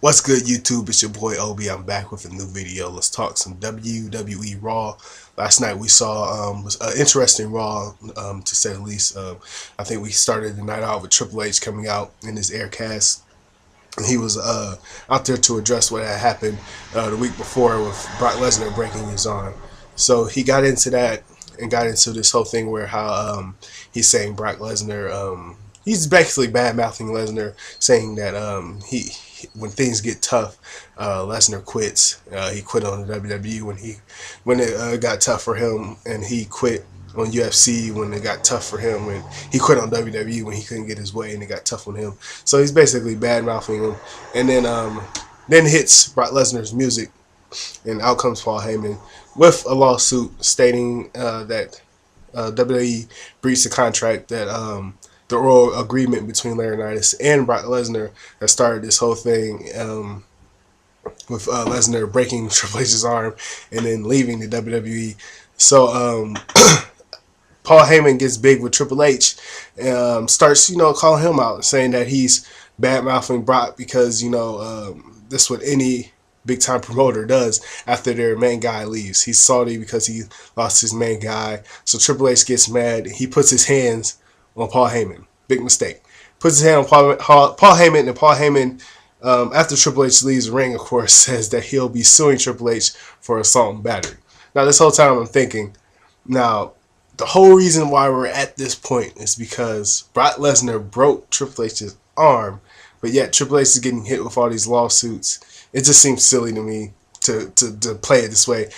What's good, YouTube? It's your boy Obi. I'm back with a new video. Let's talk some WWE Raw. Last night we saw was an interesting Raw, to say the least. I think we started the night out with Triple H coming out in his aircast. And he was out there to address what had happened the week before with Brock Lesnar breaking his arm. So he got into that and got into this whole thing where how he's saying Brock Lesnar, he's basically bad mouthing Lesnar, saying that he when things get tough, Lesnar quits. He quit on the WWE when it got tough for him, and he quit on UFC when it got tough for him, and he quit on WWE when he couldn't get his way and it got tough on him. So he's basically bad mouthing him, and then hits Brock Lesnar's music, and out comes Paul Heyman with a lawsuit stating that WWE breached the contract that the oral agreement between Laurinaitis and Brock Lesnar that started this whole thing with Lesnar breaking Triple H's arm and then leaving the WWE. So Paul Heyman gets big with Triple H, starts calling him out, saying that he's bad mouthing Brock because this is what any big time promoter does after their main guy leaves. He's salty because he lost his main guy. So Triple H gets mad. He puts his hands on Paul Heyman. Big mistake. Puts his hand on Paul Heyman, and Paul Heyman, after Triple H leaves the ring, of course, says that he'll be suing Triple H for assault and battery. Now, this whole time I'm thinking, now, the whole reason why we're at this point is because Brock Lesnar broke Triple H's arm, but yet Triple H is getting hit with all these lawsuits. It just seems silly to me to play it this way.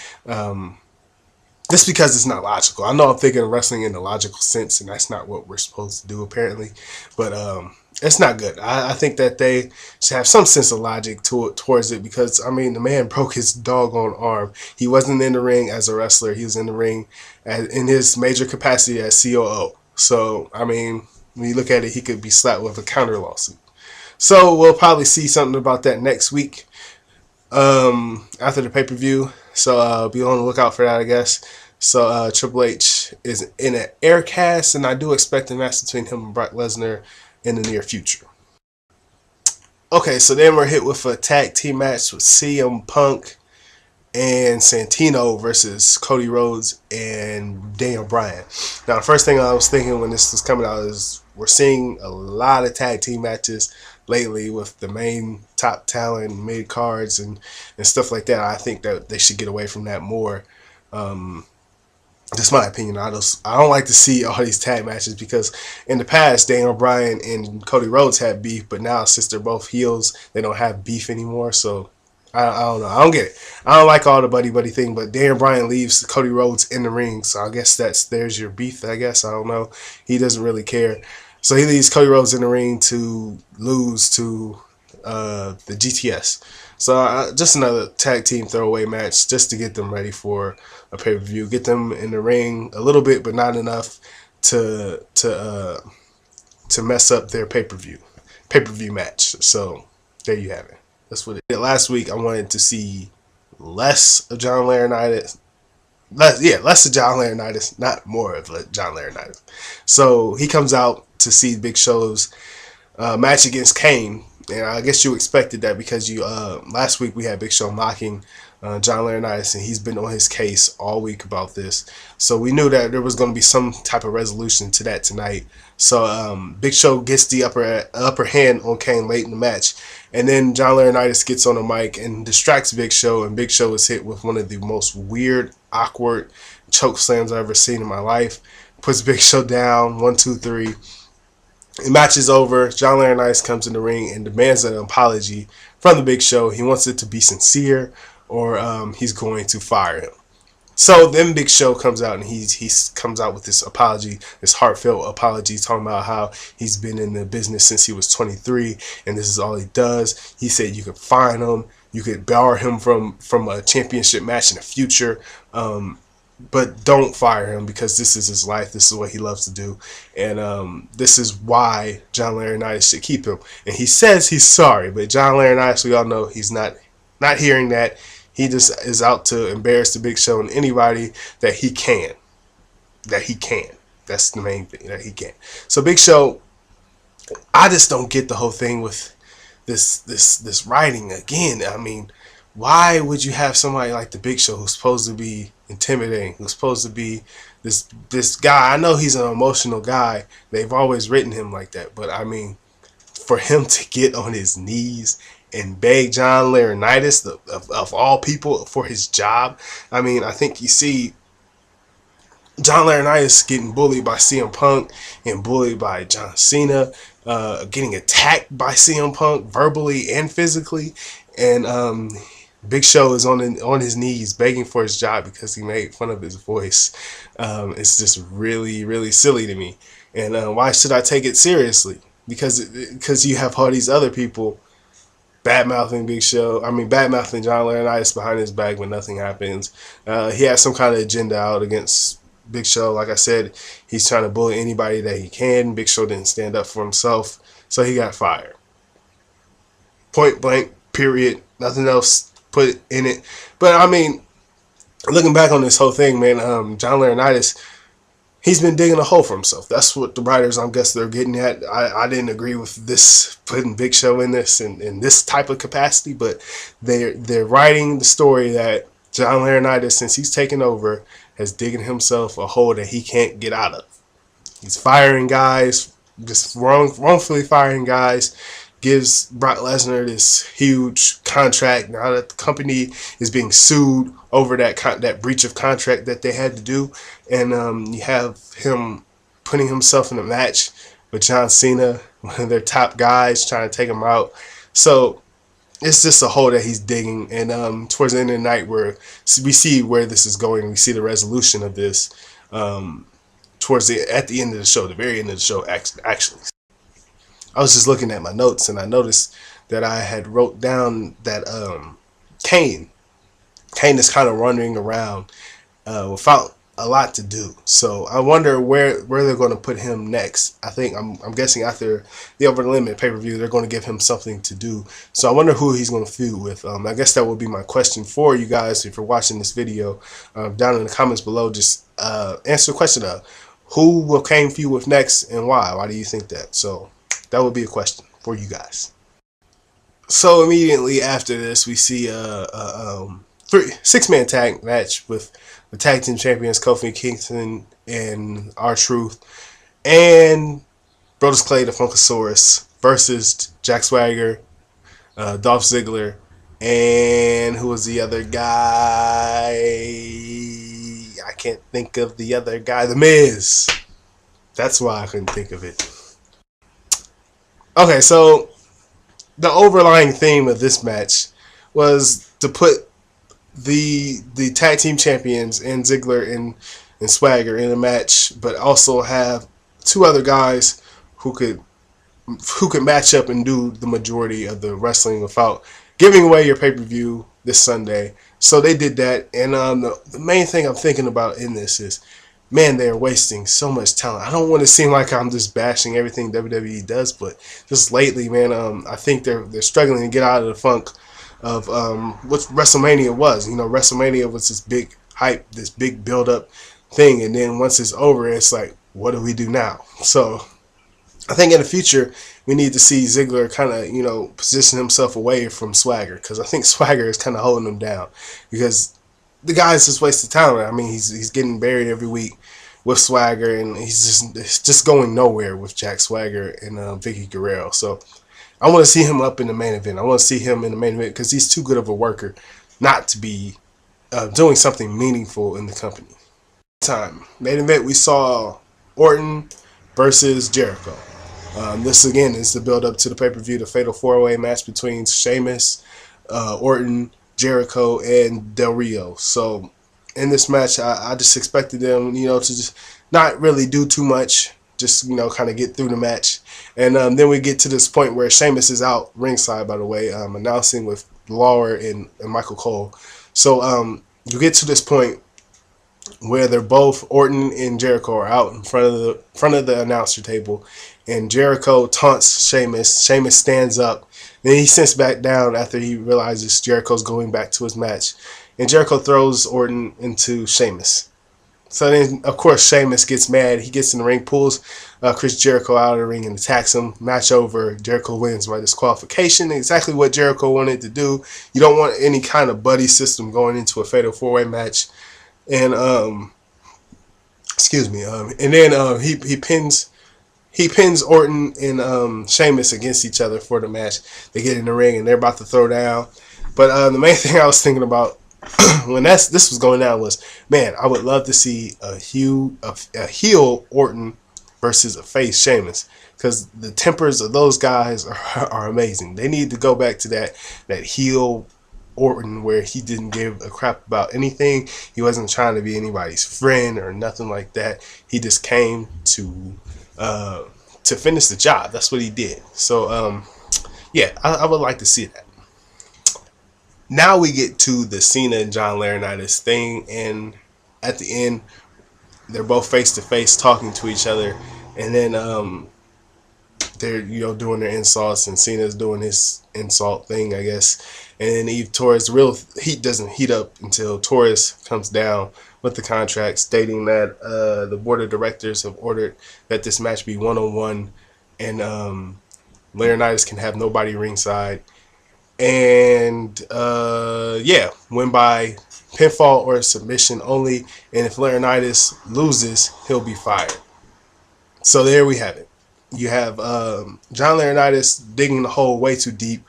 Just because it's not logical. I know I'm thinking of wrestling in the logical sense, and that's not what we're supposed to do, apparently. But it's not good. I think that they should have some sense of logic towards it because, I mean, the man broke his doggone arm. He wasn't in the ring as a wrestler. He was in the ring in his major capacity as COO. So, I mean, when you look at it, he could be slapped with a counter lawsuit. So we'll probably see something about that next week after the pay-per-view. So be on the lookout for that, I guess. So Triple H is in an air cast, and I do expect a match between him and Brock Lesnar in the near future. Okay, so then we're hit with a tag team match with CM Punk and Santino versus Cody Rhodes and Daniel Bryan. Now, the first thing I was thinking when this was coming out is we're seeing a lot of tag team matches lately with the main top talent, mid cards, and stuff like that. I think that they should get away from that more. That's my opinion. I don't like to see all these tag matches because in the past, Daniel Bryan and Cody Rhodes had beef, but now since they're both heels, they don't have beef anymore. So I don't know. I don't get it. I don't like all the buddy thing, but Daniel Bryan leaves Cody Rhodes in the ring, so I guess there's your beef. I guess I don't know. He doesn't really care, so he leaves Cody Rhodes in the ring to lose to the GTS. So just another tag team throwaway match just to get them ready for a pay-per-view. Get them in the ring a little bit, but not enough to mess up their pay-per-view match. So there you have it. That's what it did. Last week I wanted to see less of John Laurinaitis. Less of John Laurinaitis, not more of John Laurinaitis. So he comes out to see Big Show's match against Kane. And I guess you expected that because last week we had Big Show mocking John Laurinaitis, and he's been on his case all week about this. So we knew that there was going to be some type of resolution to that tonight. So Big Show gets the upper hand on Kane late in the match, and then John Laurinaitis gets on the mic and distracts Big Show, and Big Show is hit with one of the most weird, awkward choke slams I've ever seen in my life. Puts Big Show down, 1, 2, 3. The match is over. John Laurinaitis comes in the ring and demands an apology from the Big Show. He wants it to be sincere, or he's going to fire him. So then Big Show comes out and he comes out with this apology, this heartfelt apology, talking about how he's been in the business since he was 23 and this is all he does. He said you could fine him, you could bar him from a championship match in the future. But don't fire him because this is his life. This is what he loves to do. And this is why John Laurinaitis should keep him. And he says he's sorry, but John Laurinaitis, we all know he's not hearing that. He just is out to embarrass the Big Show and anybody that he can. That's the main thing, that he can. So Big Show, I just don't get the whole thing with this writing again. I mean, why would you have somebody like the Big Show, who's supposed to be intimidating, who's supposed to be this guy? I know he's an emotional guy. They've always written him like that, but I mean, for him to get on his knees and beg John Laurinaitis, of all people, for his job. I mean, I think you see John Laurinaitis getting bullied by CM Punk and bullied by John Cena, getting attacked by CM Punk verbally and physically, and Big Show is on his knees begging for his job because he made fun of his voice. It's just really, really silly to me. And why should I take it seriously? Because you have all these other people bad-mouthing Big Show. I mean, bad-mouthing John Laurinaitis behind his back when nothing happens. He has some kind of agenda out against Big Show. Like I said, he's trying to bully anybody that he can. Big Show didn't stand up for himself, so he got fired. Point blank, period. Nothing else put in it. But, I mean, looking back on this whole thing, man, John Laurinaitis, he's been digging a hole for himself. That's what the writers, I guess, they're getting at. I didn't agree with this, putting Big Show in this in this type of capacity, but they're writing the story that John Laurinaitis, since he's taken over, has digging himself a hole that he can't get out of. He's firing guys, just wrongfully firing guys. Gives Brock Lesnar this huge contract now that the company is being sued over that breach of contract that they had to do, and you have him putting himself in a match with John Cena, one of their top guys, trying to take him out. So it's just a hole that he's digging, and towards the end of the night, where we see where this is going, we see the resolution of this at the end of the show, the very end of the show, actually. I was just looking at my notes, and I noticed that I had wrote down that Kane is kind of running around without a lot to do. So I wonder where they're going to put him next. I'm guessing after the Over the Limit pay-per-view, they're going to give him something to do. So I wonder who he's going to feud with. I guess that would be my question for you guys if you're watching this video. Down in the comments below, just answer the question of who will Kane feud with next and why. Why do you think that? So that would be a question for you guys. So immediately after this, we see a six-man tag match with the tag team champions Kofi Kingston and R-Truth and Brodus Clay, the Funkasaurus, versus Jack Swagger, Dolph Ziggler, and who was the other guy? I can't think of the other guy. The Miz. That's why I couldn't think of it. Okay, so the overlying theme of this match was to put the tag team champions and Ziggler and Swagger in a match, but also have two other guys who could match up and do the majority of the wrestling without giving away your pay-per-view this Sunday. So they did that, and the main thing I'm thinking about in this is, man, they're wasting so much talent. I don't want to seem like I'm just bashing everything WWE does, but just lately, man, I think they're struggling to get out of the funk of what WrestleMania was. You know, WrestleMania was this big hype, this big build-up thing, and then once it's over, it's like, what do we do now? So I think in the future, we need to see Ziggler kind of, position himself away from Swagger, because I think Swagger is kind of holding him down, because the guy's just wasted talent. I mean, he's getting buried every week with Swagger, and it's just going nowhere with Jack Swagger and Vicky Guerrero. So I want to see him up in the main event. I want to see him in the main event because he's too good of a worker not to be doing something meaningful in the company. Main event, we saw Orton versus Jericho. This again is the build up to the pay-per-view, the Fatal 4-Way match between Sheamus, Orton, Jericho, and Del Rio. So in this match, I just expected them, to just not really do too much, just, kind of get through the match. And then we get to this point where Sheamus is out ringside, by the way, announcing with Lawler and Michael Cole. So you get to this point where they're both, Orton and Jericho, are out in front of the announcer table, and Jericho taunts Sheamus. Sheamus stands up, then he sits back down after he realizes Jericho's going back to his match, and Jericho throws Orton into Sheamus. So then, of course, Sheamus gets mad. He gets in the ring, pulls Chris Jericho out of the ring and attacks him. Match over. Jericho wins by disqualification. Exactly what Jericho wanted to do. You don't want any kind of buddy system going into a fatal 4-way match. And excuse me. And then he pins Orton and Sheamus against each other for the match. They get in the ring and they're about to throw down. But the main thing I was thinking about when this was going down was, man, I would love to see a heel Orton versus a face Sheamus, because the tempers of those guys are amazing. They need to go back to that heel Orton where he didn't give a crap about anything. He wasn't trying to be anybody's friend or nothing like that. He just came to finish the job. That's what he did. So yeah, I would like to see that. Now we get to the Cena and John Laurinaitis thing, and at the end, they're both face to face talking to each other, and then they're doing their insults, and Cena's doing his insult thing, I guess, and then Torres, the real heat doesn't heat up until Torres comes down with the contract stating that the board of directors have ordered that this match be 1-on-1, and Laurinaitis can have nobody ringside. And yeah, win by pinfall or submission only. And if Laurinaitis loses, he'll be fired. So there we have it. You have John Laurinaitis digging the hole way too deep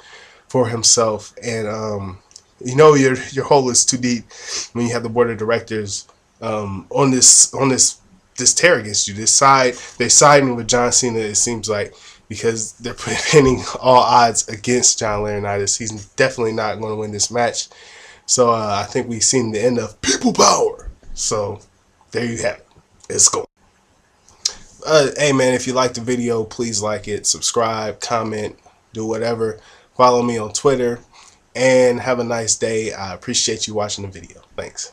for himself, and your hole is too deep when you have the board of directors on this tear against you. They're siding with John Cena, it seems like, because they're pinning all odds against John Laurinaitis. He's definitely not going to win this match. So I think we've seen the end of people power. So there you have it. Let's go. Hey man, if you liked the video, please like it, subscribe, comment, do whatever. Follow me on Twitter, and have a nice day. I appreciate you watching the video. Thanks.